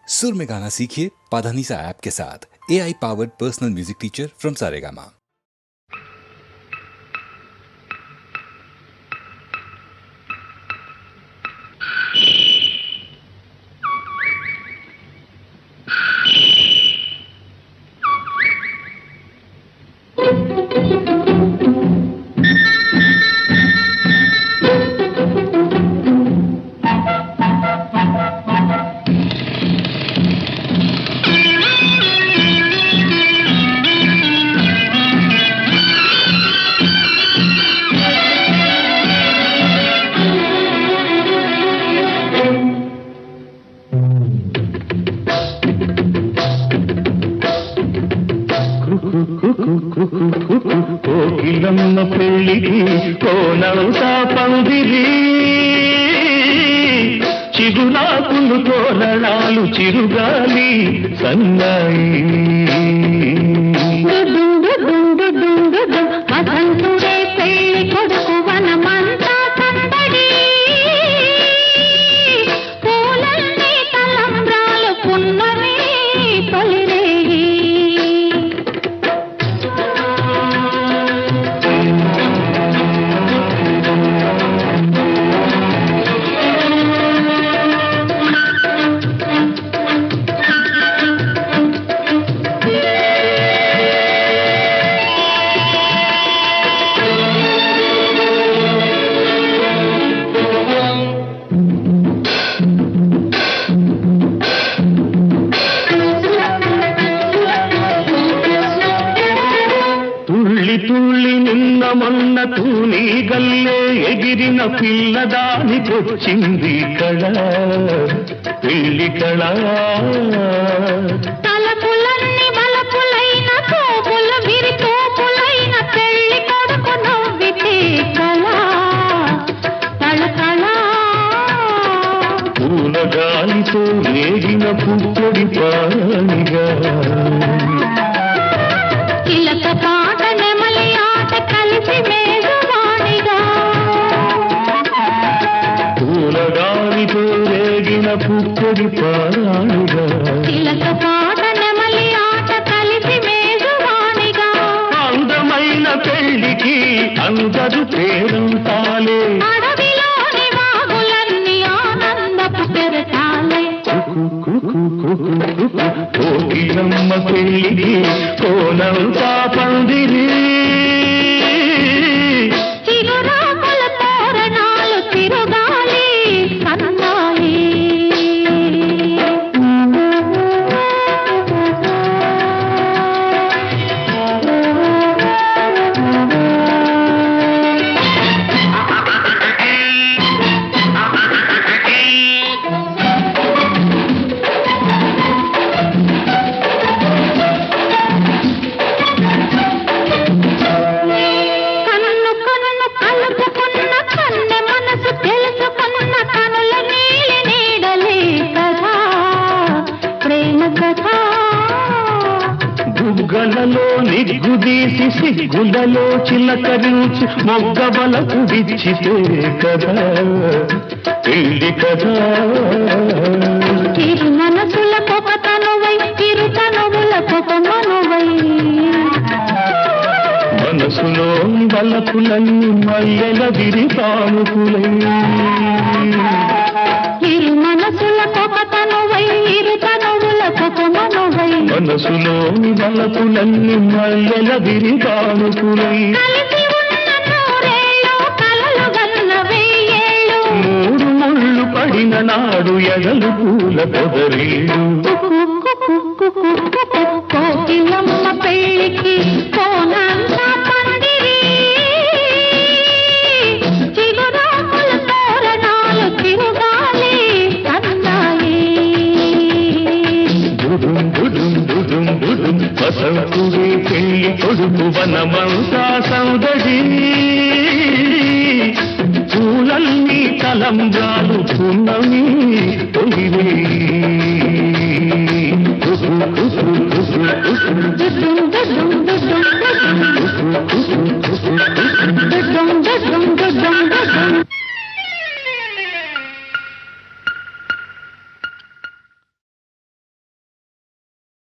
सुर में गाना सीखिए पाधानीसा ऐप के साथ। AI powered personal music teacher from Saregama. కోకిలమ్మ పెళ్ళికి కోనవుతా పందిరి చిగురాకులు తోరణాలు చిరుగాలి సన్నాయి వసంతుడే పెళ్ళి కొడుకు వనమంతా సందడి పూలన్నీ తలంబ్రాలు పున్నమి తొలిరేయి తుళ్ళి నిన్న మొన్న తూని గల్లే ఎగిరిన పిల్లదానికొచ్చింది కళ పెళ్లి కళ తలపులన్నీ బలపులైన తోపులు విరితోపులైన పెళ్లి కొడుకు నవ్వితే కళా తళతళ పూలగాలితో రేగిన పుట్టడి పానిగా చిలక పాట నెమలి ఆట కలిసి మేఘవాణిగా పూలగాలితో రేగిన పుట్టడి పానిగా చిలక పాట నెమలి ఆట కలిసి మేఘవాణిగా అందమైన పెళ్లికి అందరు పేరంతాలే అడవిలోని వాగులన్నీ ఆనందపు పెరటాలే కోకిలమ్మ పెళ్ళికి కోనంతా పందిరి చిగురాకుల తోరణాలు తిరుగాలి సన్నాయి కన్ను కన్ను కలుపుకున్న కన్నె మనసు తెలుసుకున్న కనుల నీలి నీడలే కథ ప్రేమ కథ బుగ్గలలో నిగ్గుదీసి సిగ్గులలో చిలకరించి మొగ్గబలకు విచ్చితే కదా పెళ్లి కదా చిరు మనసుల కొక తనువై చిరు తనువుల కొక మనువై మనసులోని బలపులన్నీ మల్లెల విరిపానుకులై చిరు మనసుల కొక తనువై ఇరు తనువుల కొక మనువై మనసులోని బలపులన్నీ మల్లెల విరిపానుకులై కలిసి ఉన్న నూరేళ్ళు కలలు గన్న వెయ్యేళ్ళు మూడు ముళ్ళు పడిన నాడు ఎగలు పూల పొదరీడు కోకిలమ్మ పెళ్ళికి కోనంతా పందిరి చిగురాకుల తోరణాలు తిరుగాలి సన్నాయి దుడుం దుడుం దుడుం దుడుం వసంతుడే పెళ్లి కొడుకు వనమంతా సౌదడి పూలన్నీ తలంబ్రాలు పున్నమి తొలిరే